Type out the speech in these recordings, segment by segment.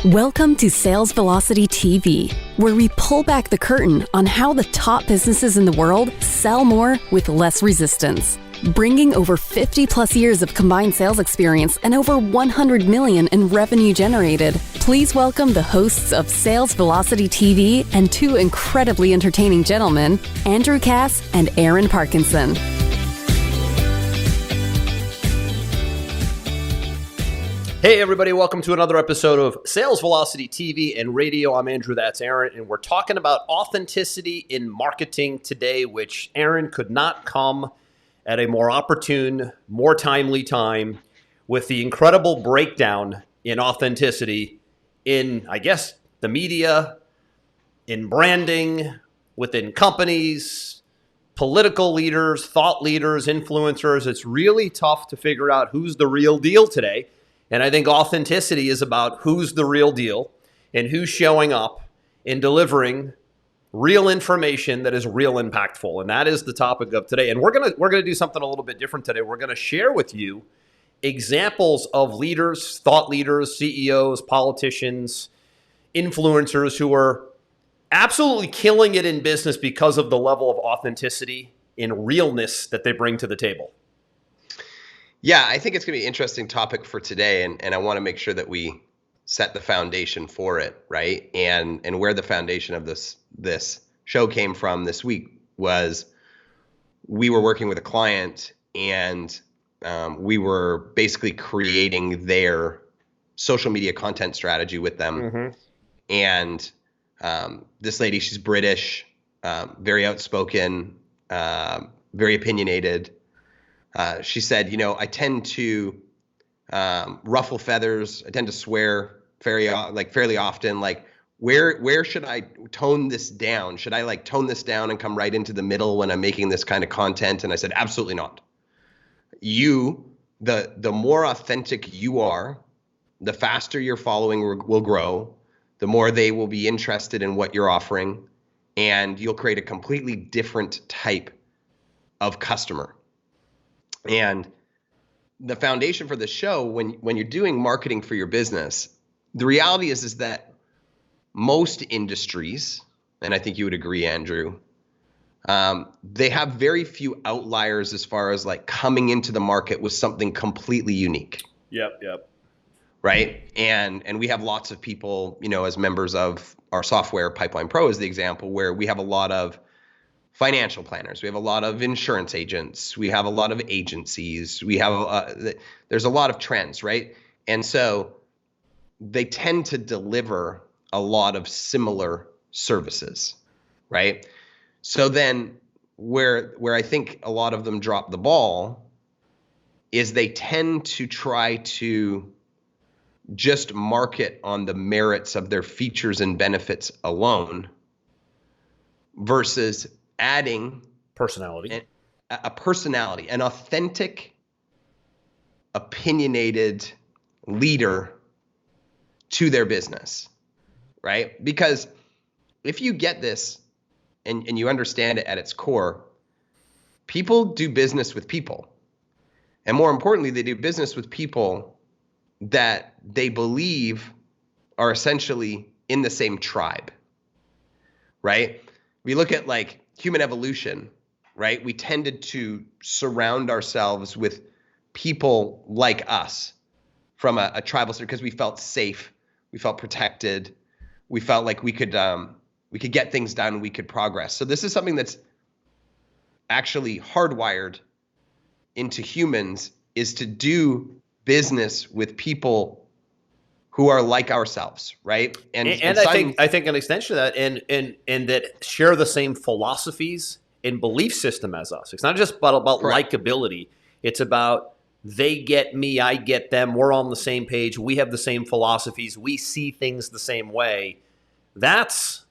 Welcome to Sales Velocity TV, where we pull back the curtain on how the top businesses in the world sell more with less resistance. Bringing over 50 plus years of combined sales experience and over 100 million in revenue generated, please welcome the hosts of Sales Velocity TV and two incredibly entertaining gentlemen, Andrew Cass and Aaron Parkinson. Hey everybody, welcome to another episode of Sales Velocity TV and Radio. I'm Andrew, that's Aaron, and we're talking about authenticity in marketing today, which Aaron could not come at a more opportune, more timely time with the incredible breakdown in authenticity in, I guess, the media, in branding, within companies, political leaders, thought leaders, influencers. It's really tough to figure out who's the real deal today. And I think authenticity is about who's the real deal and who's showing up and delivering real information that is real impactful. And that is the topic of today. And we're gonna do something a little bit different today. We're gonna share with you examples of leaders, thought leaders, CEOs, politicians, influencers who are absolutely killing it in business because of the level of authenticity and realness that they bring to the table. Yeah, I think it's going to be an interesting topic for today, and I want to make sure that we set the foundation for it, right? And where the foundation of this show came from this week was we were working with a client, and we were basically creating their social media content strategy with them. Mm-hmm. And this lady, she's British, very outspoken, very opinionated. She said, I tend to ruffle feathers. I tend to swear fairly often. Like, where should I tone this down? Should I tone this down and come right into the middle when I'm making this kind of content? And I said, absolutely not. The more authentic you are, the faster your following will grow, the more they will be interested in what you're offering, and you'll create a completely different type of customer. And the foundation for the show, when you're doing marketing for your business, the reality is that most industries, and I think you would agree, Andrew, they have very few outliers as far as coming into the market with something completely unique. Yep. Right? And we have lots of people, as members of our software, Pipeline Pro is the example, where we have a lot of financial planners. We have a lot of insurance agents. We have a lot of agencies. We have there's a lot of trends, right? And so they tend to deliver a lot of similar services, right? So then where I think a lot of them drop the ball is they tend to try to just market on the merits of their features and benefits alone versus adding personality, a personality, an authentic, opinionated leader to their business, right? Because if you get this and you understand it at its core, people do business with people. And more importantly, they do business with people that they believe are essentially in the same tribe, right? We look at human evolution, right? We tended to surround ourselves with people like us from a tribal system because we felt safe, we felt protected, we felt like we could get things done, we could progress. So this is something that's actually hardwired into humans, is to do business with people who are like ourselves, right? And I think an extension of that, and that share the same philosophies and belief system as us. It's not just about likability. It's about they get me, I get them. We're on the same page. We have the same philosophies. We see things the same way. That's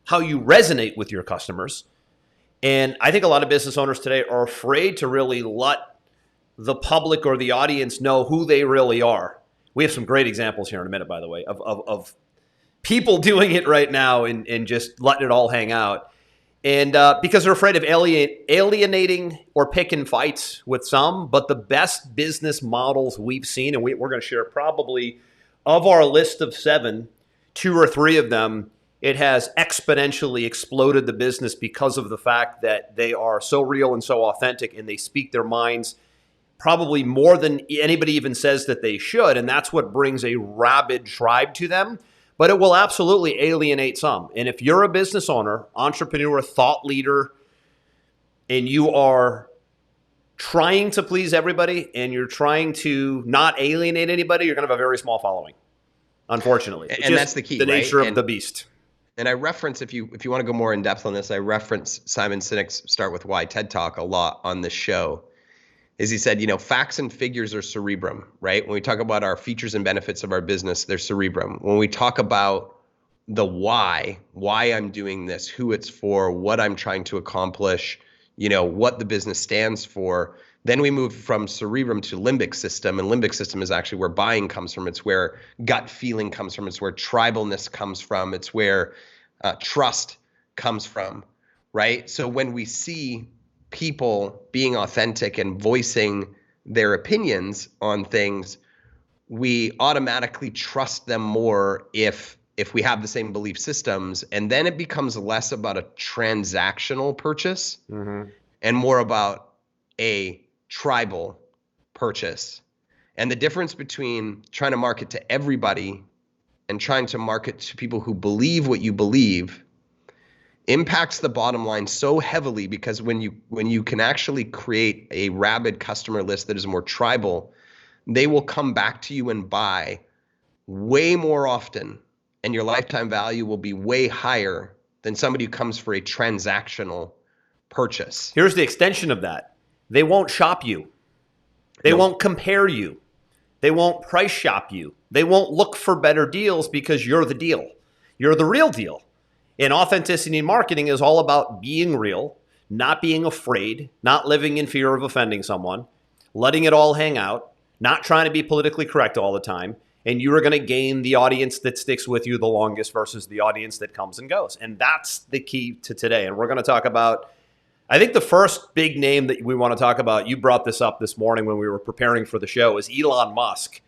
how you resonate with your customers. And I think a lot of business owners today are afraid to really let the public or the audience know who they really are. We have some great examples here in a minute, by the way, of people doing it right now and just letting it all hang out. And because they're afraid of alienating or picking fights with some. But the best business models we've seen, and we're going to share probably Of our list of 7, 2 or 3 of them, it has exponentially exploded the business because of the fact that they are so real and so authentic, and they speak their minds probably more than anybody even says that they should. And that's what brings a rabid tribe to them. But it will absolutely alienate some. And if you're a business owner, entrepreneur, thought leader, and you are trying to please everybody and you're trying to not alienate anybody, you're going to have a very small following, unfortunately. And that's the key, the nature right? of the beast. And I reference, if you want to go more in depth on this, I reference Simon Sinek's Start With Why TED Talk a lot on this show. Is he said, facts and figures are cerebrum, right? When we talk about our features and benefits of our business, they're cerebrum. When we talk about the why I'm doing this, who it's for, what I'm trying to accomplish, what the business stands for, then we move from cerebrum to limbic system. And limbic system is actually where buying comes from. It's where gut feeling comes from. It's where tribalness comes from. It's where trust comes from, right? So when we see people being authentic and voicing their opinions on things, we automatically trust them more if we have the same belief systems. And then it becomes less about a transactional purchase and more about a tribal purchase. And the difference between trying to market to everybody and trying to market to people who believe what you believe impacts the bottom line so heavily, because when you can actually create a rabid customer list that is more tribal, they will come back to you and buy way more often, and your lifetime value will be way higher than somebody who comes for a transactional purchase. Here's the extension of that. They won't shop you. They won't compare you. They won't price shop you. They won't look for better deals because you're the deal. You're the real deal. And authenticity in marketing is all about being real, not being afraid, not living in fear of offending someone, letting it all hang out, not trying to be politically correct all the time. And you are going to gain the audience that sticks with you the longest versus the audience that comes and goes. And that's the key to today. And we're going to talk about, I think the first big name that we want to talk about, you brought this up this morning when we were preparing for the show, is Elon Musk.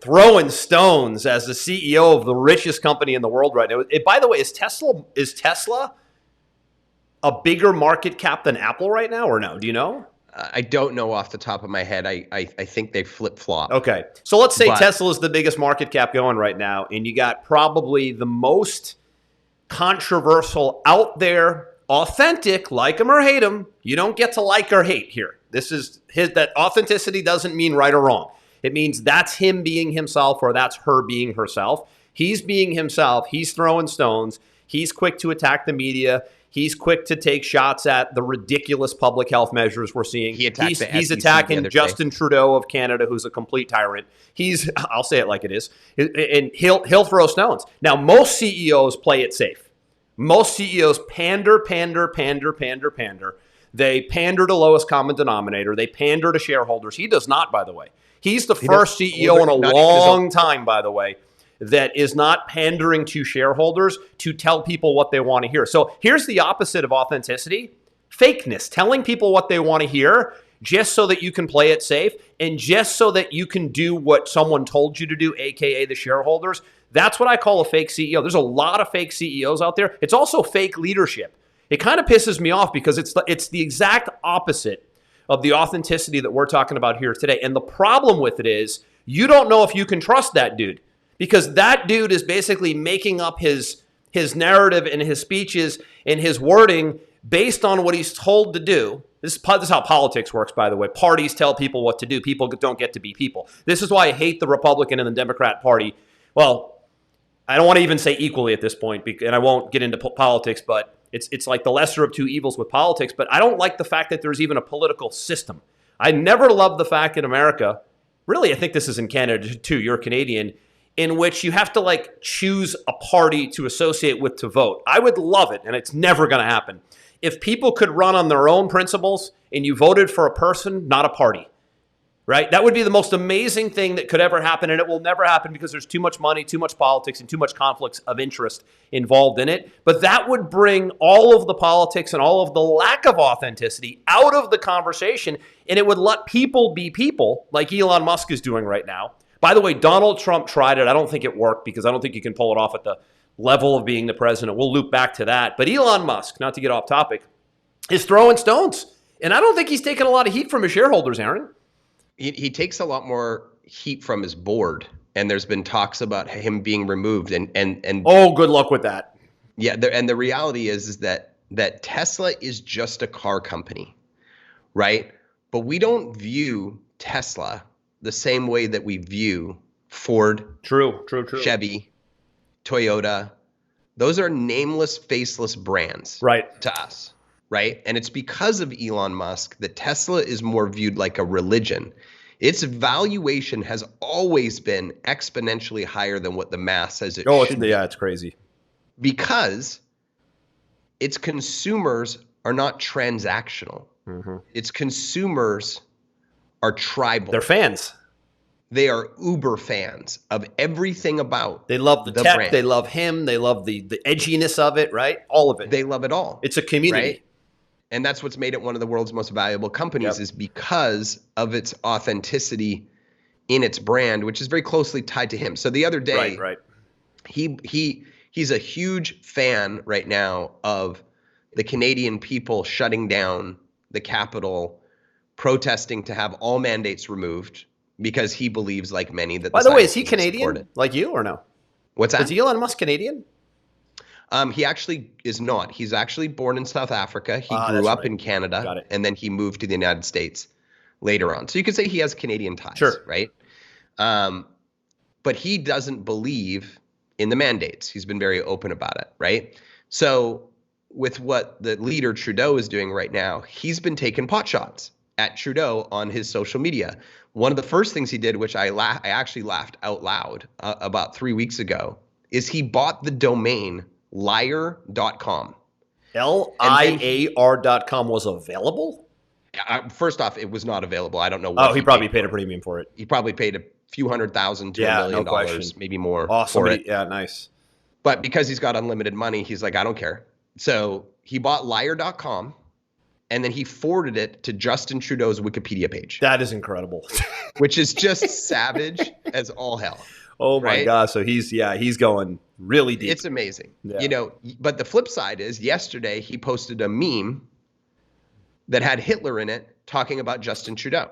Throwing stones as the CEO of the richest company in the world right now. By the way, is Tesla a bigger market cap than Apple right now, or no? Do you know? I don't know off the top of my head. I think they flip-flop. Okay. So let's say Tesla is the biggest market cap going right now, and you got probably the most controversial out there, authentic, like him or hate him. You don't get to like or hate here. That authenticity doesn't mean right or wrong. It means that's him being himself or that's her being herself. He's being himself. He's throwing stones. He's quick to attack the media. He's quick to take shots at the ridiculous public health measures we're seeing. He's attacking Justin Trudeau of Canada, who's a complete tyrant. I'll say it like it is, and he'll throw stones. Now, most CEOs play it safe. Most CEOs pander. They pander to lowest common denominator. They pander to shareholders. He does not, by the way. He's the first CEO in a long time, by the way, that is not pandering to shareholders to tell people what they want to hear. So here's the opposite of authenticity: fakeness, telling people what they want to hear just so that you can play it safe and just so that you can do what someone told you to do, aka the shareholders. That's what I call a fake CEO. There's a lot of fake CEOs out there. It's also fake leadership. It kind of pisses me off because it's the exact opposite of the authenticity that we're talking about here today. And the problem with it is you don't know if you can trust that dude, because that dude is basically making up his narrative and his speeches and his wording based on what he's told to do. This is how politics works, by the way. Parties tell people what to do. People don't get to be people. This is why I hate the Republican and the Democrat Party. Well, I don't want to even say equally at this point, and I won't get into politics, but it's like the lesser of two evils with politics. But I don't like the fact that there's even a political system. I never loved the fact in America, really, I think this is in Canada too, you're Canadian, in which you have to choose a party to associate with to vote. I would love it, and it's never going to happen, if people could run on their own principles and you voted for a person, not a party. Right? That would be the most amazing thing that could ever happen, and it will never happen because there's too much money, too much politics, and too much conflicts of interest involved in it. But that would bring all of the politics and all of the lack of authenticity out of the conversation, and it would let people be people, like Elon Musk is doing right now, By the way, Donald Trump tried it. I don't think it worked because I don't think you can pull it off at the level of being the president. We'll loop back to that. But Elon Musk, not to get off topic, is throwing stones. And I don't think he's taking a lot of heat from his shareholders, Aaron. He takes a lot more heat from his board. And there's been talks about him being removed. And oh, good luck with that. Yeah. And the reality is that Tesla is just a car company, right? But we don't view Tesla the same way that we view Ford, True. Chevy, Toyota. Those are nameless, faceless brands, right, to us, right? And it's because of Elon Musk that Tesla is more viewed like a religion. Its valuation has always been exponentially higher than what the math says it should be. Yeah, it's crazy. Because its consumers are not transactional. Mm-hmm. Its consumers are tribal. They're fans. They are uber fans of everything about. They love the tech. brand. They love him. They love the edginess of it, right? All of it. They love it all. It's a community. Right? And that's what's made it one of the world's most valuable companies, is because of its authenticity in its brand, which is very closely tied to him. So the other day, right. He's a huge fan right now of the Canadian people shutting down the Capitol, protesting to have all mandates removed because he believes, like many, that. By the way, is he Canadian like you or no? What's that? Is Elon Musk Canadian? He actually is not. He's actually born in South Africa. He grew up in Canada, and then he moved to the United States later on. So you could say he has Canadian ties, right? But he doesn't believe in the mandates. He's been very open about it, right? So with what the leader Trudeau is doing right now, he's been taking pot shots at Trudeau on his social media. One of the first things he did, which I actually laughed out loud about 3 weeks ago, is he bought the domain liar.com. LIAR.com was available? First off, it was not available. I don't know what. Oh, he probably paid a premium for it. He probably paid a few $100,000 to $1 million, question. Maybe more. Awesome. For it. Yeah, nice. But because he's got unlimited money, he's like, I don't care. So he bought liar.com, and then he forwarded it to Justin Trudeau's Wikipedia page. That is incredible. Which is just savage as all hell. Oh my God. So he's going really deep. It's amazing. Yeah. But the flip side is yesterday he posted a meme that had Hitler in it talking about Justin Trudeau.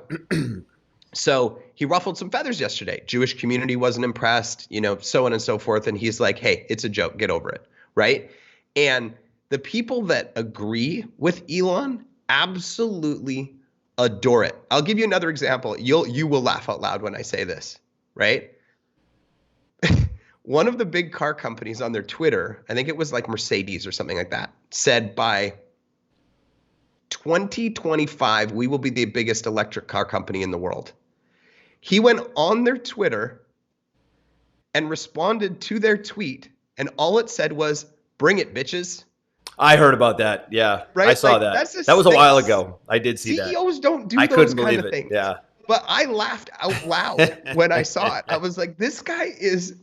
So he ruffled some feathers yesterday. Jewish community wasn't impressed, so on and so forth. And he's like, hey, it's a joke. Get over it. Right. And the people that agree with Elon absolutely adore it. I'll give you another example. You will laugh out loud when I say this, right? One of the big car companies on their Twitter, I think it was like Mercedes or something like that, said by 2025, we will be the biggest electric car company in the world. He went on their Twitter and responded to their tweet, and all it said was, bring it, bitches. I heard about that. Yeah, right? I saw that. That was a while ago. I did see that. CEOs don't do those kind of things. Yeah. But I laughed out loud when I saw it. I was like, this guy is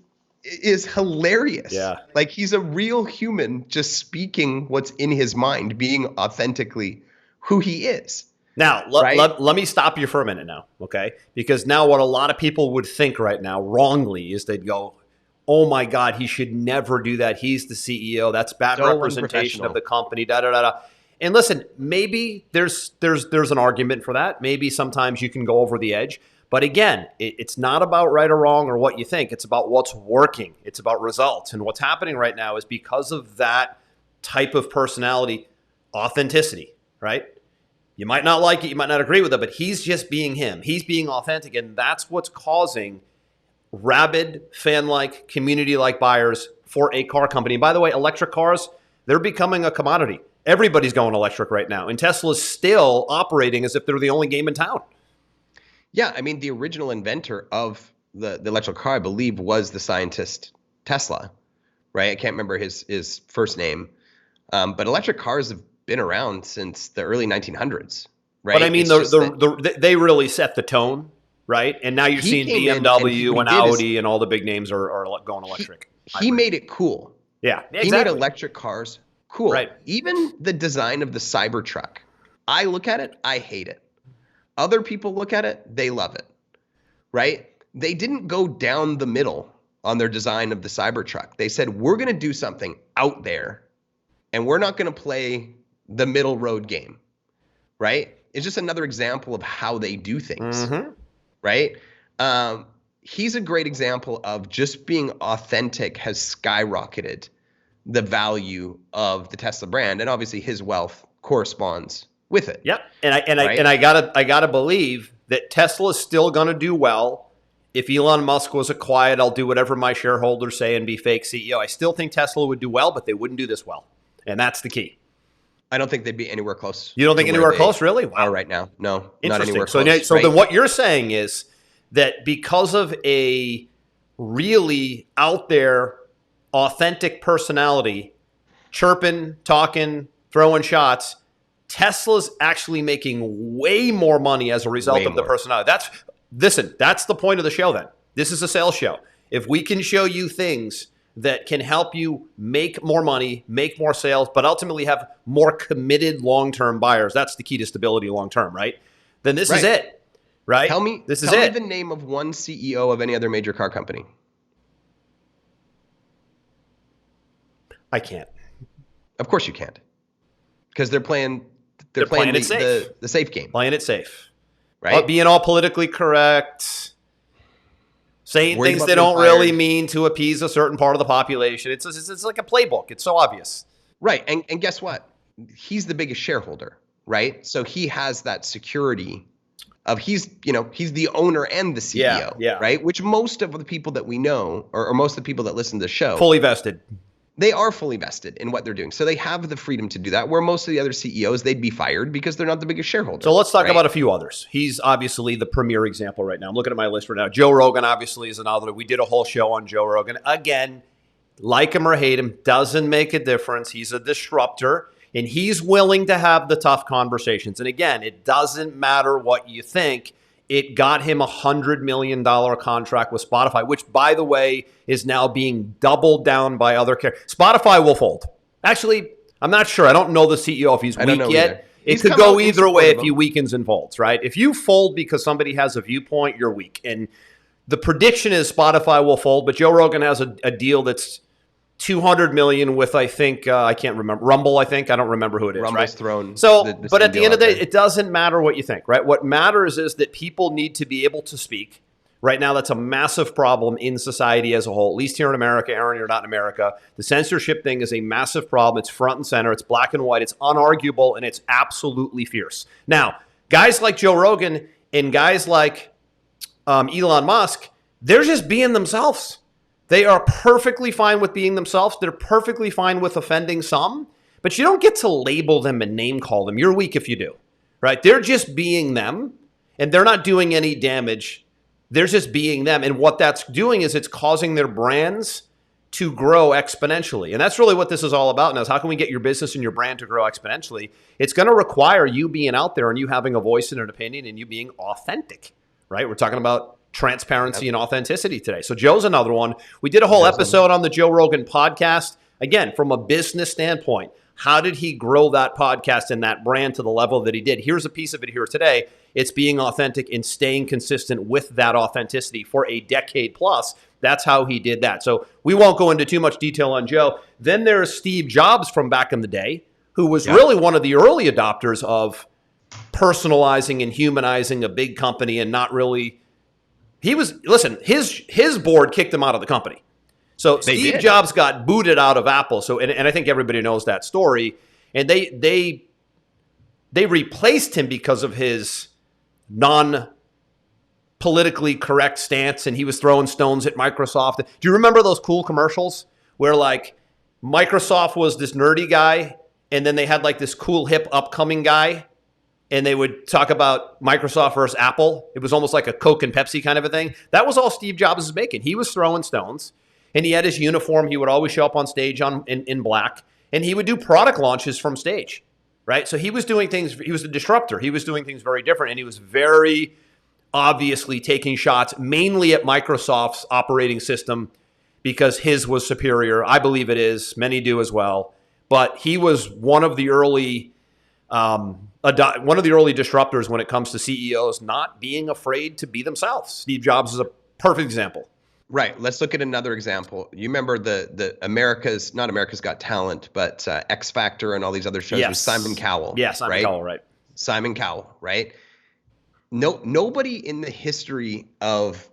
hilarious. Yeah. Like he's a real human just speaking what's in his mind, being authentically who he is. Now, let me stop you for a minute now, okay? Because now what a lot of people would think right now wrongly is they'd go, oh my God, he should never do that. He's the CEO. That's bad representation of the company, da-da-da-da. And listen, maybe there's an argument for that. Maybe sometimes you can go over the edge. But again, it's not about right or wrong or what you think. It's about what's working. It's about results. And what's happening right now is because of that type of personality, authenticity, right? You might not like it. You might not agree with it, but he's just being him. He's being authentic. And that's what's causing rabid, fan-like, community-like buyers for a car company. And by the way, electric cars, they're becoming a commodity. Everybody's going electric right now. And Tesla's still operating as if they're the only game in town. Yeah, I mean, the original inventor of the electric car, I believe, was the scientist Tesla, right? I can't remember his first name. But electric cars have been around since the early 1900s, right? But I mean, they really set the tone, right? And now you're seeing BMW and Audi and all the big names are going electric. He made it cool. Yeah, exactly. He made electric cars cool. Right. Even the design of the Cybertruck, I look at it, I hate it. Other people look at it, they love it, right? they didn't go down the middle on their design of the Cybertruck. They said, we're going to do something out there, and we're not going to play the middle road game, right? It's just another example of how they do things, right? He's a great example of just being authentic has skyrocketed the value of the Tesla brand, and obviously his wealth corresponds with it. Yep, and I gotta believe that Tesla is still gonna do well. If Elon Musk was a quiet, I'll do whatever my shareholders say and be fake CEO, I still think Tesla would do well, but they wouldn't do this well, and that's the key. I don't think they'd be anywhere close. You don't think anywhere close, really? Wow. Right now, no, not Interesting. anywhere close. So then what you're saying is that because of a really out there, authentic personality, chirping, talking, throwing shots, Tesla's actually making way more money as a result of the personality. That's the point of the show then. This is a sales show. If we can show you things that can help you make more money, make more sales, but ultimately have more committed long-term buyers, that's the key to stability long-term, right? Then this is it, right? Tell me the name of one CEO of any other major car company. I can't. Of course you can't. Because they're playing the safe game. Playing it safe. Right? Being all politically correct, saying things they don't really mean to appease a certain part of the population. It's like a playbook. It's so obvious. Right. And guess what? He's the biggest shareholder, right? So he has that security of he's the owner and the CEO, right? Which most of the people that we know, or most of the people that listen to the show, fully vested. They are fully vested in what they're doing. So they have the freedom to do that, where most of the other CEOs, they'd be fired because they're not the biggest shareholder. So let's talk about a few others. He's obviously the premier example right now. I'm looking at my list right now. Joe Rogan obviously is another. We did a whole show on Joe Rogan. Again, like him or hate him, doesn't make a difference. He's a disruptor, and he's willing to have the tough conversations. And again, it doesn't matter what you think. It got him a $100 million contract with Spotify, which, by the way, is now being doubled down by other carriers. Spotify will fold. Actually, I'm not sure. I don't know the CEO if he's weak yet. It could go either way if he weakens and folds, right? If you fold because somebody has a viewpoint, you're weak. And the prediction is Spotify will fold, but Joe Rogan has a deal that's $200 million with, I think, I can't remember, Rumble, I think. I don't remember who it is. Rumble's thrown. So, but at the end of the day, it doesn't matter what you think, right? What matters is that people need to be able to speak. Right now, that's a massive problem in society as a whole, at least here in America. Aaron, you're not in America. The censorship thing is a massive problem. It's front and center. It's black and white. It's unarguable, and it's absolutely fierce. Now, guys like Joe Rogan and guys like Elon Musk, they're just being themselves. They are perfectly fine with being themselves. They're perfectly fine with offending some, but you don't get to label them and name call them. You're weak if you do, right? They're just being them, and they're not doing any damage. They're just being them. And what that's doing is it's causing their brands to grow exponentially. And that's really what this is all about now, is how can we get your business and your brand to grow exponentially? It's going to require you being out there and you having a voice and an opinion and you being authentic, right? We're talking about transparency and authenticity today. So Joe's another one. We did a whole episode on the Joe Rogan podcast. Again, from a business standpoint, how did he grow that podcast and that brand to the level that he did? Here's a piece of it here today. It's being authentic and staying consistent with that authenticity for a decade plus. That's how he did that. So we won't go into too much detail on Joe. Then there's Steve Jobs from back in the day, who was really one of the early adopters of personalizing and humanizing a big company and not really... his board kicked him out of the company. So Steve Jobs got booted out of Apple. So, and I think everybody knows that story. And they replaced him because of his non-politically correct stance, and he was throwing stones at Microsoft. Do you remember those cool commercials where like Microsoft was this nerdy guy, and then they had like this cool hip upcoming guy? And they would talk about Microsoft versus Apple. It was almost like a Coke and Pepsi kind of a thing. That was all Steve Jobs was making. He was throwing stones, and he had his uniform. He would always show up on stage in black, and he would do product launches from stage, right? So he was doing things. He was a disruptor. He was doing things very different, and he was very obviously taking shots mainly at Microsoft's operating system because his was superior. I believe it is. Many do as well. But he was one of the early disruptors when it comes to CEOs not being afraid to be themselves. Steve Jobs is a Perfect example. Right. Let's look at another example. You remember the not America's Got Talent, but X Factor and all these other shows with Simon Cowell. Yeah, Simon Cowell, right. Simon Cowell, right? Nobody in the history of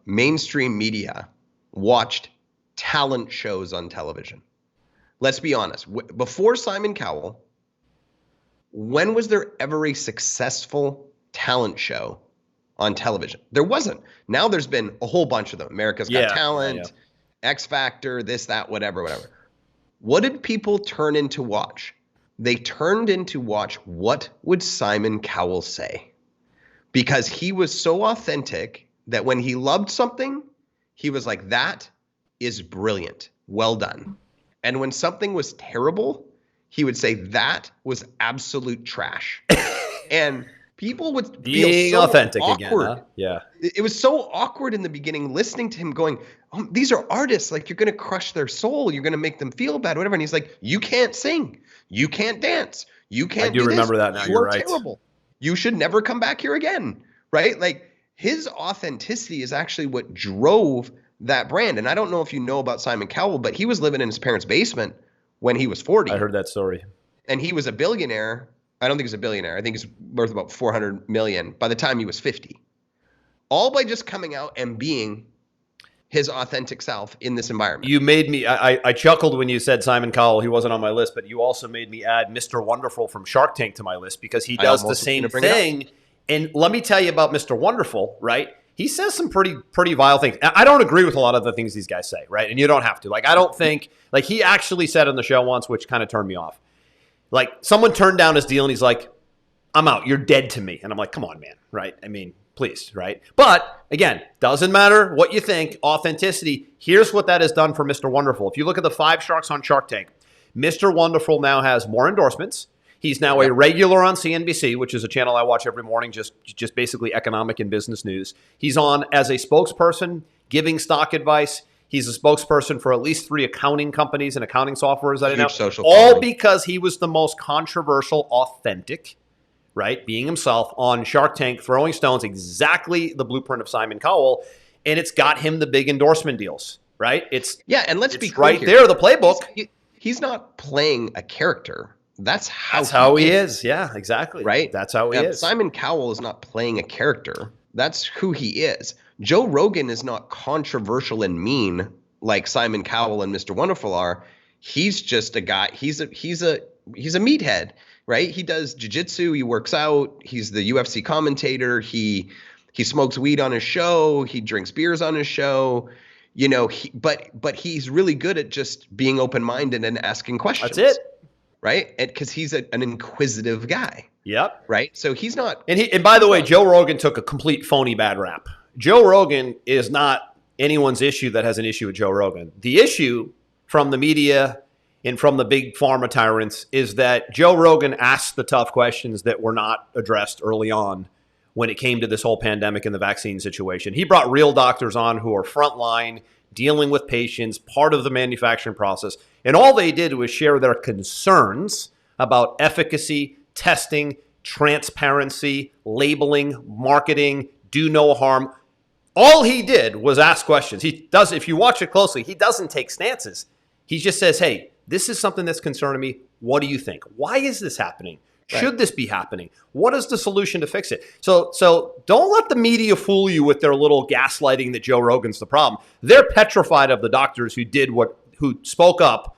mainstream media watched talent shows on television. Let's be honest. Before Simon Cowell, when was there ever a successful talent show on television? There wasn't. Now there's been a whole bunch of them. America's Got Talent, X Factor, this, that, whatever. What did people turn in to watch? They turned in to watch what would Simon Cowell say, because he was so authentic that when he loved something, he was like, that is brilliant. Well done. And when something was terrible, he would say that was absolute trash. And people would being feel so authentic awkward. Again, huh? Yeah. It was so awkward in the beginning listening to him going, oh, these are artists. Like, you're going to crush their soul. You're going to make them feel bad, whatever. And he's like, you can't sing. You can't dance. You can't do this. I do remember that now. You're right. Terrible. You should never come back here again. Right? Like, his authenticity is actually what drove that brand. And I don't know if you know about Simon Cowell, but he was living in his parents' basement when he was 40. I heard that story. And he was a billionaire. I don't think he's a billionaire. I think he's worth about 400 million by the time he was 50. All by just coming out and being his authentic self in this environment. You made me, I chuckled when you said Simon Cowell. He wasn't on my list, but you also made me add Mr. Wonderful from Shark Tank to my list because he does the same thing. And let me tell you about Mr. Wonderful, right? He says some pretty vile things. I don't agree with a lot of the things these guys say, right? And you don't have to. Like, I don't think, like, he actually said on the show once, which kind of turned me off. Like, someone turned down his deal and he's like, I'm out. You're dead to me. And I'm like, come on, man. Right? I mean, please. Right? But again, doesn't matter what you think. Authenticity. Here's what that has done for Mr. Wonderful. If you look at the 5 sharks on Shark Tank, Mr. Wonderful now has more endorsements. He's now a regular on CNBC, which is a channel I watch every morning, just basically economic and business news. He's on as a spokesperson, giving stock advice. He's a spokesperson for at least 3 accounting companies and accounting softwares that I know. All because he was the most controversial, authentic, right, being himself on Shark Tank, throwing stones, exactly the blueprint of Simon Cowell, and it's got him the big endorsement deals, right? And let's be clear right here. There, the playbook. He's not playing a character. That's how he is. Yeah, exactly. Right? That's how he is. Simon Cowell is not playing a character. That's who he is. Joe Rogan is not controversial and mean like Simon Cowell and Mr. Wonderful are. He's just a guy. He's a meathead, right? He does jiu-jitsu. He works out. He's the UFC commentator. He smokes weed on his show. He drinks beers on his show. You know, but he's really good at just being open-minded and asking questions. That's it. Right? Because he's an inquisitive guy. Yep. Right? So he's not. And by the way, Joe Rogan took a complete phony bad rap. Joe Rogan is not anyone's issue that has an issue with Joe Rogan. The issue from the media and from the big pharma tyrants is that Joe Rogan asked the tough questions that were not addressed early on when it came to this whole pandemic and the vaccine situation. He brought real doctors on who are frontline, dealing with patients, part of the manufacturing process. And all they did was share their concerns about efficacy, testing, transparency, labeling, marketing, do no harm. All he did was ask questions. He does, if you watch it closely, he doesn't take stances. He just says, hey, this is something that's concerning me. What do you think? Why is this happening? Should this be happening? What is the solution to fix it? So don't let the media fool you with their little gaslighting that Joe Rogan's the problem. They're petrified of the doctors who spoke up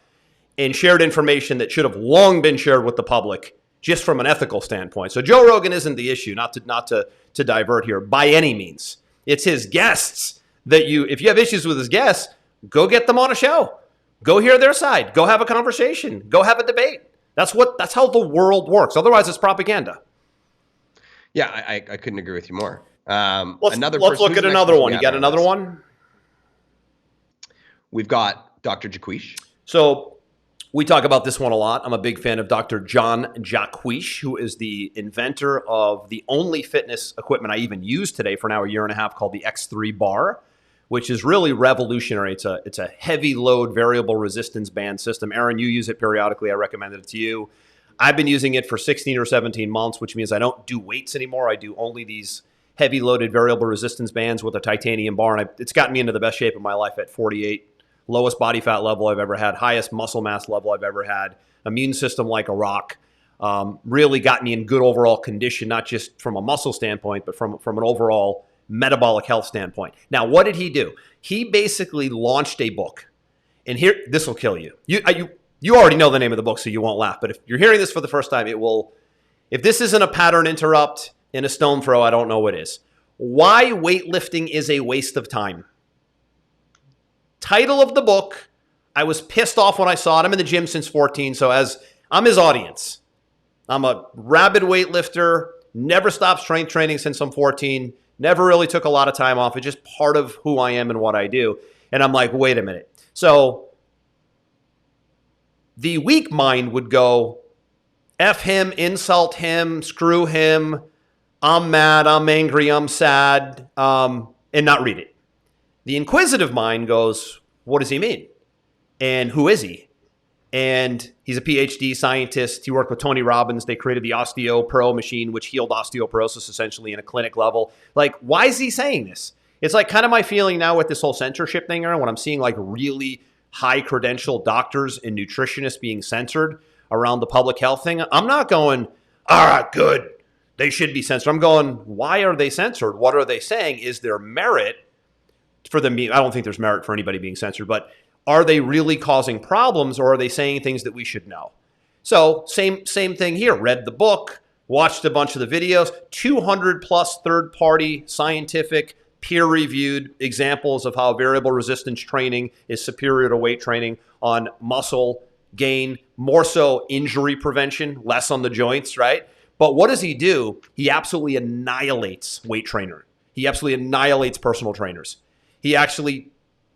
and shared information that should have long been shared with the public, just from an ethical standpoint. So Joe Rogan isn't the issue, not to divert here by any means. It's his guests that if you have issues with his guests, go get them on a show. Go hear their side. Go have a conversation. Go have a debate. That's how the world works. Otherwise, it's propaganda. Yeah, I couldn't agree with you more. Let's look at another one. You got another one? We've got Dr. Jaquish. So we talk about this one a lot. I'm a big fan of Dr. John Jaquish, who is the inventor of the only fitness equipment I even use today for now a year and a half, called the X3 bar, which is really revolutionary. It's a heavy load variable resistance band system. Aaron, you use it periodically. I recommended it to you. I've been using it for 16 or 17 months, which means I don't do weights anymore. I do only these heavy loaded variable resistance bands with a titanium bar. And it's gotten me into the best shape of my life at 48, lowest body fat level I've ever had, highest muscle mass level I've ever had, immune system like a rock. Really got me in good overall condition, not just from a muscle standpoint, but from an overall metabolic health standpoint. Now, what did he do? He basically launched a book. And here, this will kill you. You already know the name of the book, so you won't laugh. But if you're hearing this for the first time, it will. If this isn't a pattern interrupt in a stone throw, I don't know what is. Why weightlifting is a waste of time. Title of the book. I was pissed off when I saw it. I'm in the gym since 14, so as I'm his audience. I'm a rabid weightlifter, never stopped strength training since I'm 14, never really took a lot of time off. It's just part of who I am and what I do. And I'm like, wait a minute. So the weak mind would go, F him, insult him, screw him, I'm mad, I'm angry, I'm sad, and not read it. The inquisitive mind goes, what does he mean? And who is he? And he's a PhD scientist. He worked with Tony Robbins. They created the OsteoPro machine, which healed osteoporosis essentially in a clinic level. Like, why is he saying this? It's like kind of my feeling now with this whole censorship thing, Aaron, when I'm seeing like really high credential doctors and nutritionists being censored around the public health thing. I'm not going, all right, good, they should be censored. I'm going, why are they censored? What are they saying? Is there merit for them being, I don't think there's merit for anybody being censored, but are they really causing problems, or are they saying things that we should know? So same thing here. Read the book, watched a bunch of the videos, 200 plus third-party scientific peer-reviewed examples of how variable resistance training is superior to weight training on muscle gain, more so injury prevention, less on the joints, right? But what does he do? He absolutely annihilates weight trainer. He absolutely annihilates personal trainers. He actually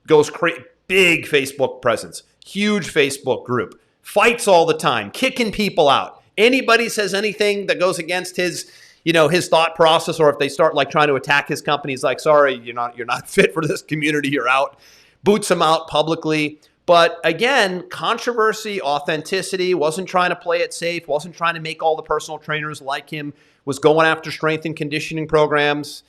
goes crazy. Big Facebook presence, huge Facebook group, fights all the time, kicking people out. Anybody says anything that goes against his thought process, or if they start like trying to attack his company, he's like, sorry, you're not fit for this community, you're out. Boots him out publicly. But again, controversy, authenticity, wasn't trying to play it safe, wasn't trying to make all the personal trainers like him, was going after strength and conditioning programs.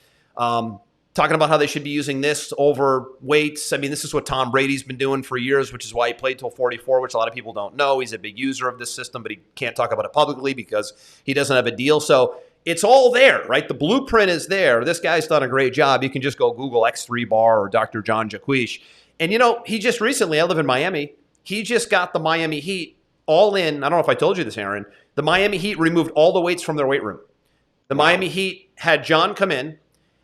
Talking about how they should be using this over weights. I mean, this is what Tom Brady's been doing for years, which is why he played till 44, which a lot of people don't know. He's a big user of this system, but he can't talk about it publicly because he doesn't have a deal. So it's all there, right? The blueprint is there. This guy's done a great job. You can just go Google X3 bar or Dr. John Jaquish. And, he just recently, I live in Miami, he just got the Miami Heat all in. I don't know if I told you this, Aaron. The Miami Heat removed all the weights from their weight room. The Miami Heat had John come in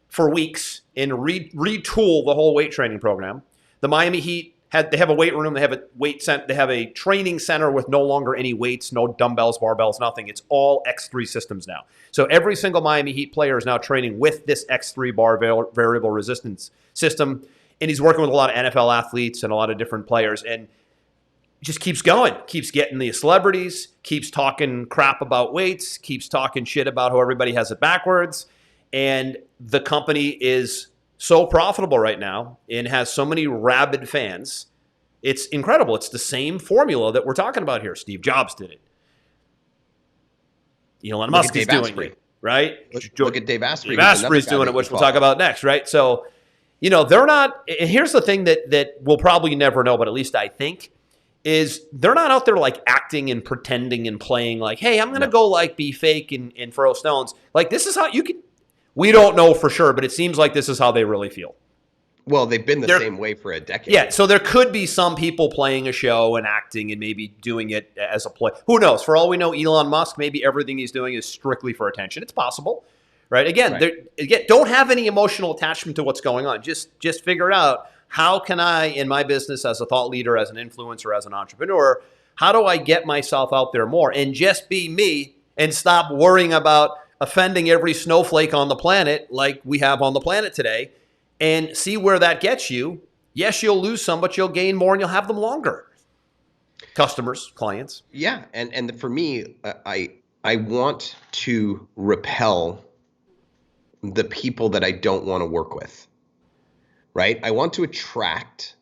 for weeks and retool the whole weight training program. The Miami Heat they have a weight room, they have a they have a training center with no longer any weights, no dumbbells, barbells, nothing. It's all X3 systems now. So every single Miami Heat player is now training with this X3 bar variable resistance system, and he's working with a lot of NFL athletes and a lot of different players, and just keeps going, keeps getting the celebrities, keeps talking crap about weights, keeps talking shit about how everybody has it backwards. And the company is so profitable right now and has so many rabid fans. It's incredible. It's the same formula that we're talking about here. Steve Jobs did it. Elon Musk is doing it, right? Look at Dave Asprey. Dave Asprey's doing it, which we'll talk about next, right? So, they're not, and here's the thing that we'll probably never know, but at least I think, is they're not out there like acting and pretending and playing like, hey, I'm going to go like be fake and throw stones. Like, this is how you can. We don't know for sure, but it seems like this is how they really feel. Well, they've been the same way for a decade. Yeah, so there could be some people playing a show and acting and maybe doing it as a play. Who knows? For all we know, Elon Musk, maybe everything he's doing is strictly for attention. It's possible, right? Again, don't have any emotional attachment to what's going on. Just figure out, how can I, in my business as a thought leader, as an influencer, as an entrepreneur, how do I get myself out there more and just be me and stop worrying about offending every snowflake on the planet like we have on the planet today, and see where that gets you. Yes, you'll lose some, but you'll gain more and you'll have them longer. Customers, clients. Yeah, and for me, I want to repel the people that I don't want to work with, right? I want to attract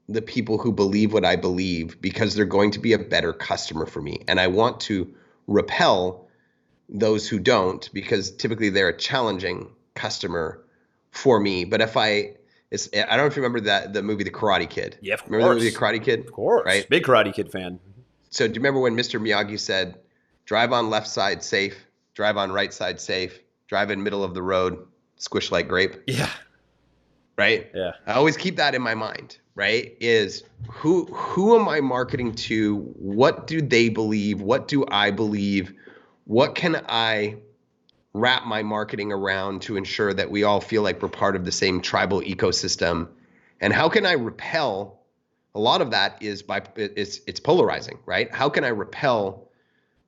the people who believe what I believe because they're going to be a better customer for me. And I want to repel those who don't, because typically they're a challenging customer for me. But I don't know if you remember the movie The Karate Kid. Yeah, of course. Remember the movie The Karate Kid? Of course. Right? Big Karate Kid fan. So do you remember when Mr. Miyagi said, drive on left side safe, drive on right side safe, drive in middle of the road, squish like grape? Yeah. Right? Yeah. I always keep that in my mind, right? Is who am I marketing to? What do they believe? What do I believe? What can I wrap my marketing around to ensure that we all feel like we're part of the same tribal ecosystem? And how can I repel? A lot of that is it's polarizing, right? How can I repel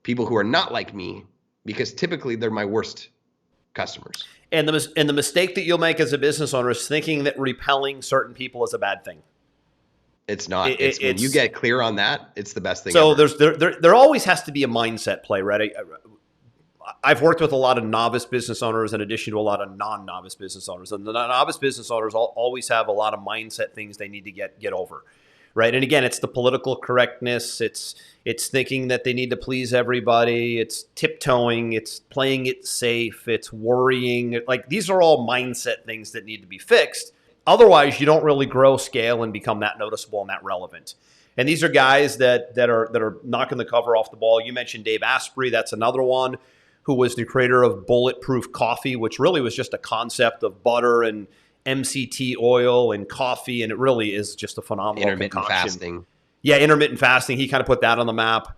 people who are not like me? Because typically they're my worst customers. And the mistake that you'll make as a business owner is thinking that repelling certain people is a bad thing. It's not. It's when you get clear on that, it's the best thing so ever. there always has to be a mindset play, right? I've worked with a lot of novice business owners in addition to a lot of non-novice business owners. And the novice business owners always have a lot of mindset things they need to get over, right? And again, it's the political correctness. It's thinking that they need to please everybody. It's tiptoeing. It's playing it safe. It's worrying. Like, these are all mindset things that need to be fixed. Otherwise, you don't really grow, scale, and become that noticeable and that relevant. And these are guys that are knocking the cover off the ball. You mentioned Dave Asprey. That's another one, who was the creator of Bulletproof Coffee, which really was just a concept of butter and MCT oil and coffee, and it really is just a phenomenal intermittent fasting. Yeah, intermittent fasting. He kind of put that on the map.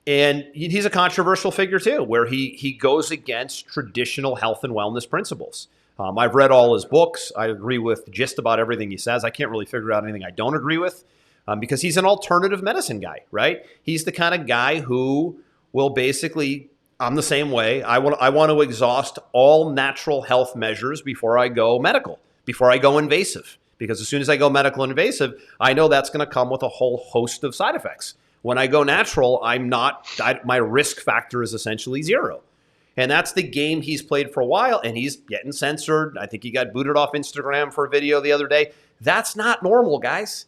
And he's a controversial figure too, where he goes against traditional health and wellness principles. I've read all his books. I agree with just about everything he says. I can't really figure out anything I don't agree with, because he's an alternative medicine guy, right? He's the kind of guy who will basically, I'm the same way. I want to exhaust all natural health measures before I go medical, before I go invasive. Because as soon as I go medical and invasive, I know that's going to come with a whole host of side effects. When I go natural, my risk factor is essentially zero. And that's the game he's played for a while, and he's getting censored. I think he got booted off Instagram for a video the other day. That's not normal, guys,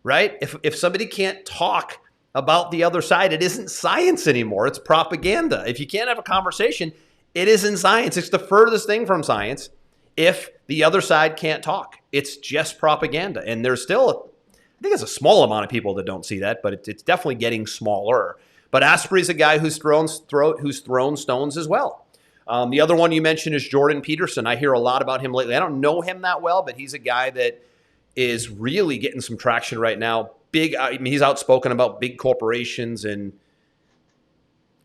right? If somebody can't talk about the other side, it isn't science anymore. It's propaganda. If you can't have a conversation, it isn't science. It's the furthest thing from science. If the other side can't talk, it's just propaganda. And there's still, I think it's a small amount of people that don't see that, but it's definitely getting smaller. But Asprey's a guy who's thrown stones as well. The other one you mentioned is Jordan Peterson. I hear a lot about him lately. I don't know him that well, but he's a guy that is really getting some traction right now. He's outspoken about big corporations and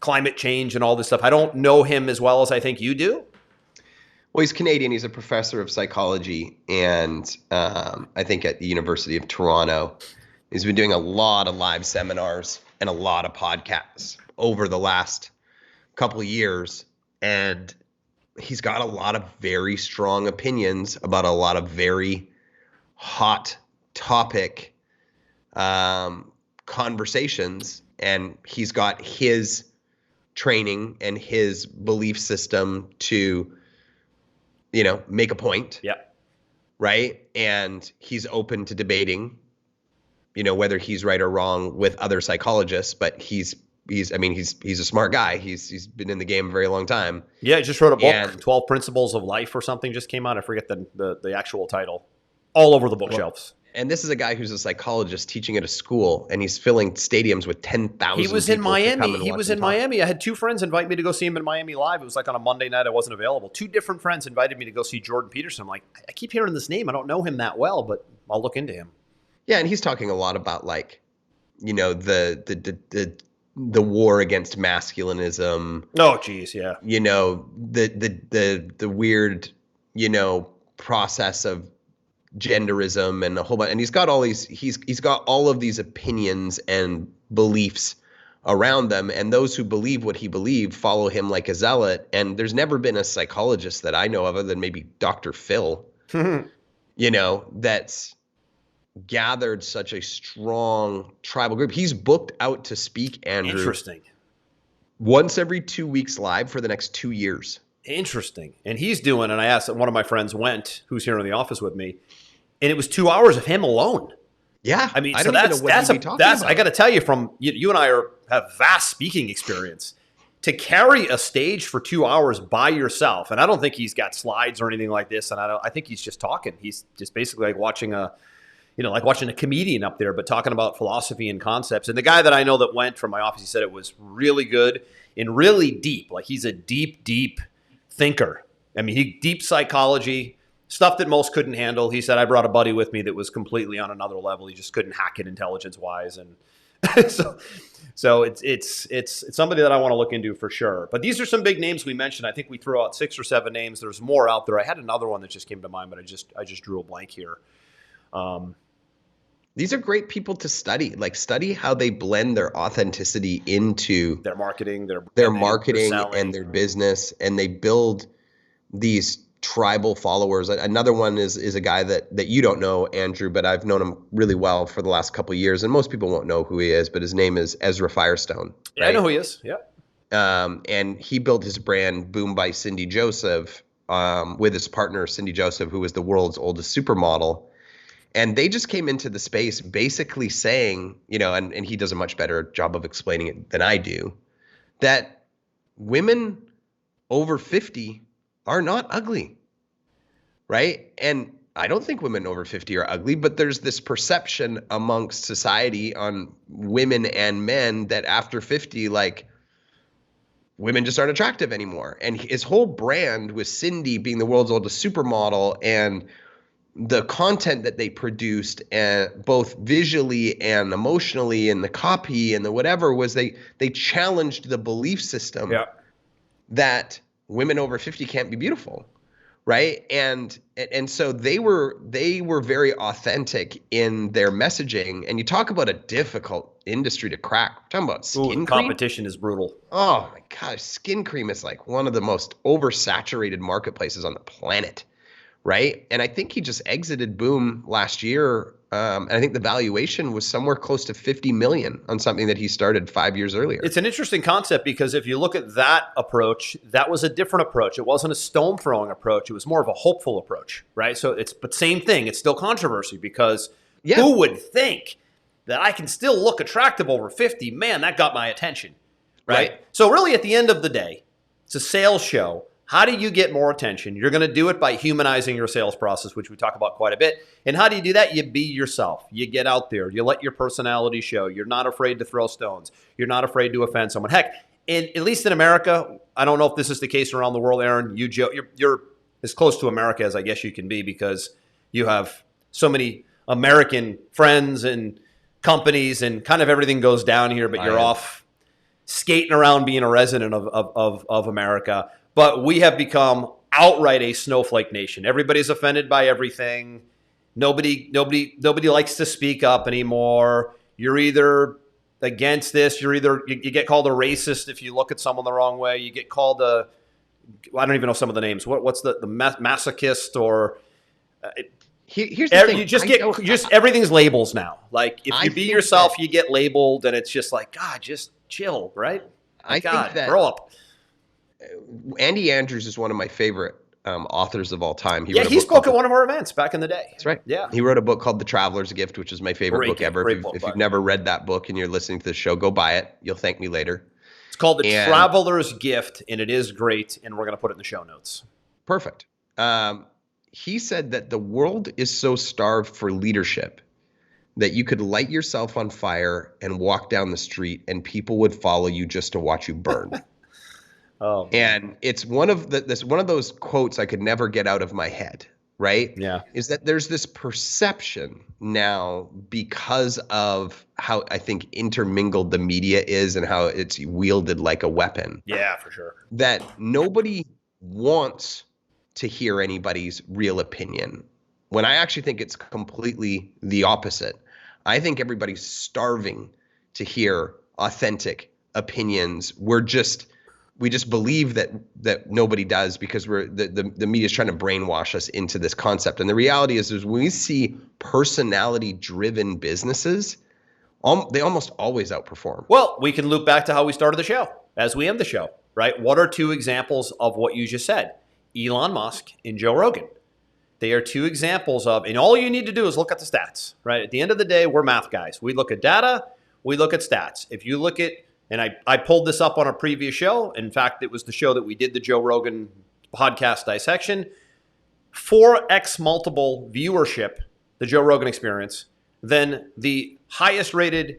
climate change and all this stuff. I don't know him as well as I think you do. Well, he's Canadian. He's a professor of psychology, and I think at the University of Toronto. He's been doing a lot of live seminars and a lot of podcasts over the last couple of years, and he's got a lot of very strong opinions about a lot of very hot topic conversations, and he's got his training and his belief system to make a point. Yeah. Right. And he's open to debating, whether he's right or wrong with other psychologists, but he's a smart guy. He's been in the game a very long time. Yeah. He just wrote a book, 12 Principles of Life or something just came out. I forget the actual title. All over the bookshelves. And this is a guy who's a psychologist teaching at a school, and he's filling stadiums with 10,000 He was in Miami. I had two friends invite me to go see him in Miami live. It was like on a Monday night. I wasn't available. Two different friends invited me to go see Jordan Peterson. I'm like, I keep hearing this name. I don't know him that well, but I'll look into him. Yeah, and he's talking a lot about the war against masculinism. Oh, geez, yeah. The weird, process of genderism and a whole bunch, and he's got all of these opinions and beliefs around them, and those who believe what he believed follow him like a zealot. And there's never been a psychologist that I know of, other than maybe Dr. Phil, that's gathered such a strong tribal group. He's booked out to speak, Andrew. Interesting. Once every 2 weeks live for the next 2 years. Interesting. And he's doing, and I asked, one of my friends who's here in the office with me, and it was 2 hours of him alone. Yeah. I mean, I so don't even know what he'd be talking about. I got to tell you, from you and I have vast speaking experience. to carry a stage for 2 hours by yourself, and I don't think he's got slides or anything like this, and I think he's just talking. He's just basically like watching a comedian up there, but talking about philosophy and concepts. And the guy that I know that went from my office, he said it was really good and really deep. Like he's a deep, deep thinker. I mean, deep psychology, stuff that most couldn't handle. He said, I brought a buddy with me that was completely on another level. He just couldn't hack it intelligence-wise, and so it's somebody that I want to look into for sure. But these are some big names we mentioned. I think we threw out 6 or 7 names. There's more out there. I had another one that just came to mind, but I just drew a blank here. These are great people to study. Like study how they blend their authenticity into their marketing, their marketing and their business, and they build these tribal followers. Another one is a guy that you don't know, Andrew, but I've known him really well for the last couple of years, and most people won't know who he is, but his name is Ezra Firestone. Yeah, right? I know who he is. Yeah. And he built his brand Boom by Cindy Joseph with his partner Cindy Joseph, who was the world's oldest supermodel. And they just came into the space basically saying, and he does a much better job of explaining it than I do, that women over 50 are not ugly, right? And I don't think women over 50 are ugly, but there's this perception amongst society on women and men that after 50, like, women just aren't attractive anymore. And his whole brand was Cindy being the world's oldest supermodel, and the content that they produced, both visually and emotionally, and the copy and the whatever, was they challenged the belief system that women over 50 can't be beautiful, right? And so they were very authentic in their messaging. And you talk about a difficult industry to crack. We're talking about skin cream. Competition is brutal. Oh my gosh, skin cream is like one of the most oversaturated marketplaces on the planet, right? And I think he just exited Boom last year. And I think the valuation was somewhere close to 50 million on something that he started 5 years earlier. It's an interesting concept because if you look at that approach, that was a different approach. It wasn't a stone throwing approach. It was more of a hopeful approach, right? But same thing. It's still controversy because who would think that I can still look attractive over 50? Man, that got my attention, right? So really at the end of the day, it's a sales show. How do you get more attention? You're going to do it by humanizing your sales process, which we talk about quite a bit. And how do you do that? You be yourself. You get out there. You let your personality show. You're not afraid to throw stones. You're not afraid to offend someone. Heck, at least in America, I don't know if this is the case around the world, Aaron. You're as close to America as I guess you can be because you have so many American friends and companies and kind of everything goes down here, but you're off skating around being a resident of America. But we have become outright a snowflake nation. Everybody's offended by everything. Nobody likes to speak up anymore. You're either against this. You get called a racist if you look at someone the wrong way. You get called I don't even know some of the names. What's the masochist or? Here's the thing. You just everything's labels now. Like if you be yourself, you get labeled, and it's just like God, just chill, right? I think that grow up. Andy Andrews is one of my favorite authors of all time. He spoke at one of our events back in the day. That's right. Yeah. He wrote a book called The Traveler's Gift, which is my favorite book ever. If you've never read that book and you're listening to the show, go buy it. You'll thank me later. It's called The Traveler's Gift, and it is great, and we're going to put it in the show notes. Perfect. He said that the world is so starved for leadership that you could light yourself on fire and walk down the street and people would follow you just to watch you burn. Oh, and it's one of those quotes I could never get out of my head, right? Yeah. Is that there's this perception now because of how I think intermingled the media is and how it's wielded like a weapon. Yeah, for sure. That nobody wants to hear anybody's real opinion. When I actually think it's completely the opposite. I think everybody's starving to hear authentic opinions. We just believe that nobody does because the media is trying to brainwash us into this concept. And the reality is when we see personality-driven businesses, they almost always outperform. Well, we can loop back to how we started the show as we end the show, right? What are 2 examples of what you just said? Elon Musk and Joe Rogan. They are 2 examples of, and all you need to do is look at the stats, right? At the end of the day, we're math guys. We look at data, we look at stats. If you look at and I pulled this up on a previous show. In fact, it was the show that we did the Joe Rogan podcast dissection. 4x multiple viewership, the Joe Rogan Experience, than the highest rated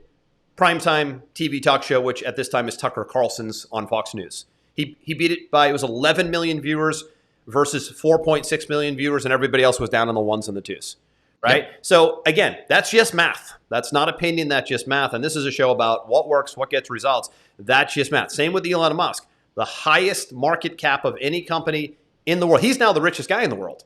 primetime TV talk show, which at this time is Tucker Carlson's on Fox News. He beat it by, it was 11 million viewers versus 4.6 million viewers, and everybody else was down in the ones and the twos, right? Yep. So again, that's just math. That's not opinion, that's just math. And this is a show about what works, what gets results. That's just math. Same with Elon Musk. The highest market cap of any company in the world. He's now the richest guy in the world.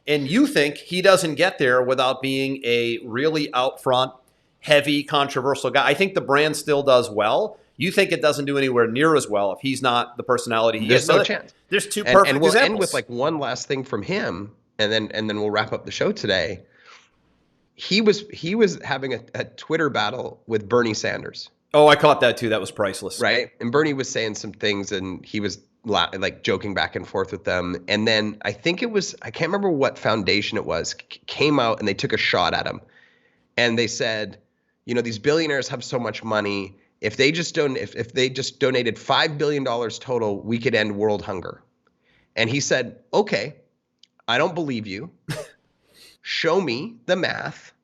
And you think he doesn't get there without being a really out front, heavy, controversial guy. I think the brand still does well. You think it doesn't do anywhere near as well if he's not the personality he is. There's no chance. There's two perfect and we'll examples. end with like one last thing from him, and then we'll wrap up the show today. He was having a Twitter battle with Bernie Sanders. Oh, I caught that too. That was priceless. Right? And Bernie was saying some things, and he was like joking back and forth with them. And then I think it was, I can't remember what foundation it was, came out and they took a shot at him. And they said, these billionaires have so much money. If they just donated $5 billion total, we could end world hunger. And he said, okay, I don't believe you. Show me the math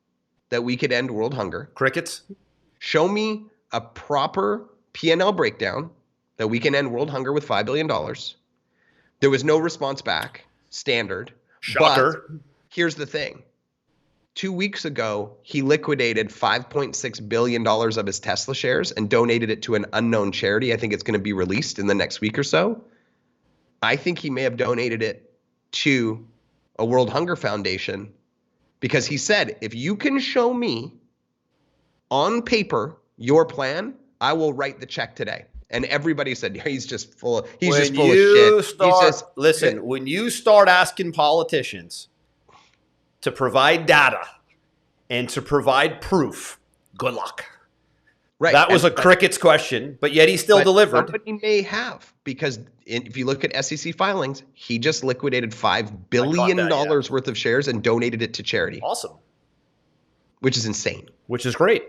that we could end world hunger. Crickets. Show me a proper P&L breakdown that we can end world hunger with $5 billion. There was no response back. Standard. Shocker. But here's the thing. 2 weeks ago, he liquidated $5.6 billion of his Tesla shares and donated it to an unknown charity. I think it's going to be released in the next week or so. I think he may have donated it to a World Hunger Foundation because he said, if you can show me on paper your plan, I will write the check today. And everybody said, he's just full of shit. When you start asking politicians to provide data and to provide proof, good luck. Right. That was a crickets question, but yet he still delivered. Somebody may have, because if you look at SEC filings, he just liquidated $5 billion worth of shares and donated it to charity. Awesome. Which is insane. Which is great.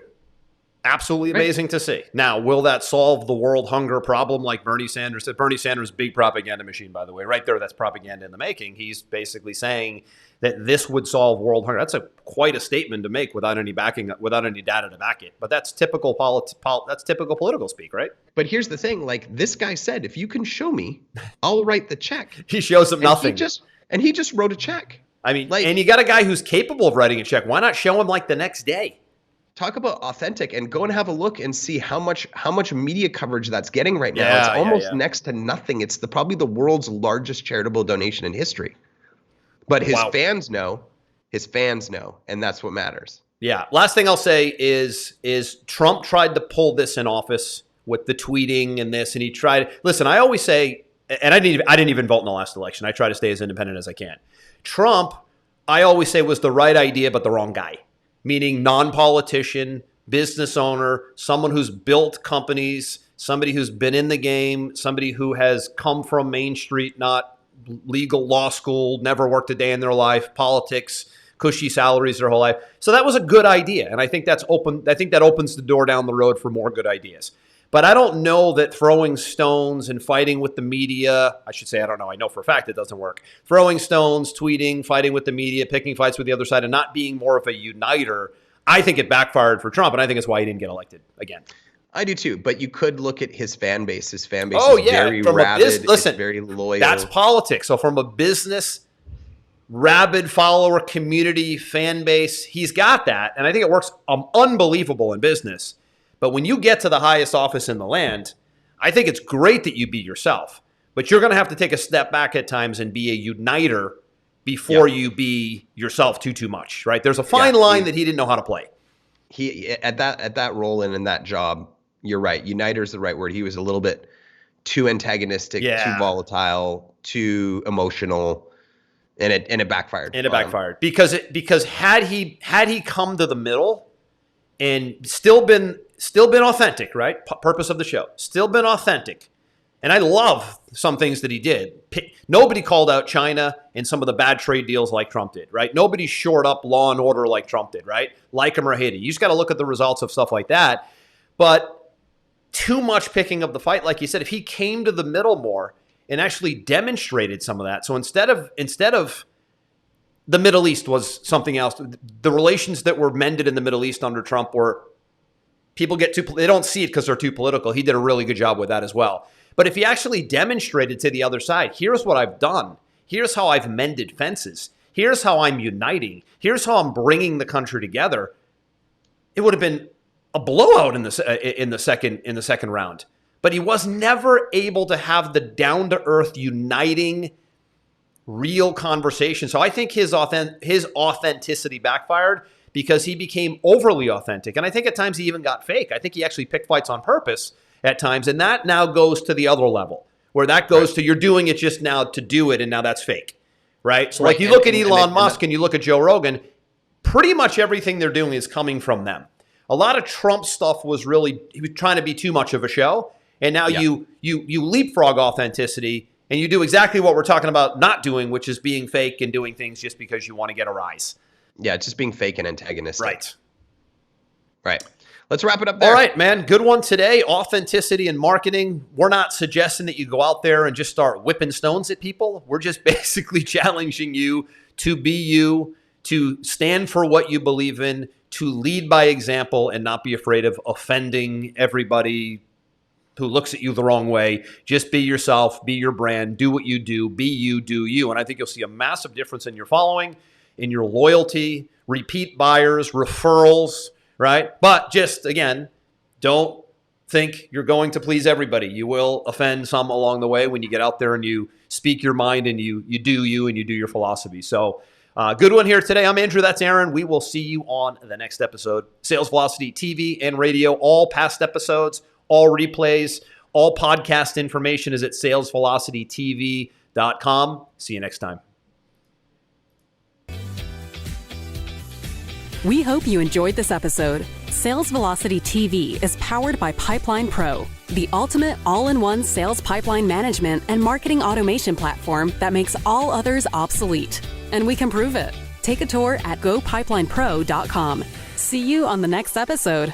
Absolutely amazing to see. Now, will that solve the world hunger problem like Bernie Sanders said? Bernie Sanders, big propaganda machine, by the way. Right there, that's propaganda in the making. He's basically saying that this would solve world hunger. That's quite a statement to make without any backing, without any data to back it. But that's typical political speak, right? But here's the thing. Like, this guy said, if you can show me, I'll write the check. He shows him nothing. He just wrote a check. I mean, and you got a guy who's capable of writing a check. Why not show him like the next day? Talk about authentic, and go and have a look and see how much media coverage that's getting right now. Yeah, it's almost next to nothing. It's probably the world's largest charitable donation in history. But his fans know, and that's what matters. Yeah. Last thing I'll say is Trump tried to pull this in office with the tweeting and this, and he tried. Listen, I always say, and I didn't even vote in the last election. I try to stay as independent as I can. Trump, I always say, was the right idea but the wrong guy. Meaning non-politician, business owner, someone who's built companies, somebody who's been in the game, somebody who has come from Main Street, not legal law school, never worked a day in their life, politics, cushy salaries their whole life. So that was a good idea. And I think that opens the door down the road for more good ideas. But I don't know that throwing stones and fighting with the media, I should say, I don't know. I know for a fact it doesn't work. Throwing stones, tweeting, fighting with the media, picking fights with the other side, and not being more of a uniter, I think it backfired for Trump, and I think it's why he didn't get elected again. I do too, but you could look at his fan base. His fan base is very rabid, it's very loyal. That's politics. So from a business, rabid follower, community, fan base, he's got that, and I think it works unbelievable in business. But when you get to the highest office in the land, I think it's great that you be yourself. But you're going to have to take a step back at times and be a uniter before you be yourself too much, right? There's a fine line that he didn't know how to play. He at that role and in that job, you're right. Uniter is the right word. He was a little bit too antagonistic, too volatile, too emotional, and it backfired. And it backfired because had he come to the middle and still been authentic, right? Purpose of the show. Still been authentic. And I love some things that he did. Nobody called out China and some of the bad trade deals like Trump did, right? Nobody shored up law and order like Trump did, right? Like him or hate him. You just got to look at the results of stuff like that. But too much picking of the fight. Like you said, if he came to the middle more and actually demonstrated some of that. So instead of the Middle East was something else. The relations that were mended in the Middle East under Trump were people they don't see it because they're too political. He did a really good job with that as well. But if he actually demonstrated to the other side, here's what I've done. Here's how I've mended fences. Here's how I'm uniting. Here's how I'm bringing the country together. It would have been a blowout in the second round. But he was never able to have the down-to-earth, uniting, real conversation. So I think his authenticity backfired because he became overly authentic. And I think at times he even got fake. I think he actually picked fights on purpose at times. And that now goes to the other level, where that goes to you're doing it just now to do it, and now that's fake, right? So like you look at Elon Musk and you look at Joe Rogan, pretty much everything they're doing is coming from them. A lot of Trump stuff was he was trying to be too much of a show. And now you leapfrog authenticity and you do exactly what we're talking about not doing, which is being fake and doing things just because you want to get a rise. Yeah, just being fake and antagonistic. Right. Let's wrap it up there. All right, man. Good one today. Authenticity in marketing. We're not suggesting that you go out there and just start whipping stones at people. We're just basically challenging you to be you, to stand for what you believe in, to lead by example and not be afraid of offending everybody who looks at you the wrong way. Just be yourself, be your brand, do what you do, be you, do you. And I think you'll see a massive difference in your following, in your loyalty, repeat buyers, referrals, right? But just, again, don't think you're going to please everybody. You will offend some along the way when you get out there and you speak your mind and you do you and you do your philosophy. So good one here today. I'm Andrew. That's Aaron. We will see you on the next episode. Sales Velocity TV and radio, all past episodes, all replays, all podcast information is at salesvelocitytv.com. See you next time. We hope you enjoyed this episode. Sales Velocity TV is powered by Pipeline Pro, the ultimate all-in-one sales pipeline management and marketing automation platform that makes all others obsolete. And we can prove it. Take a tour at gopipelinePro.com. See you on the next episode.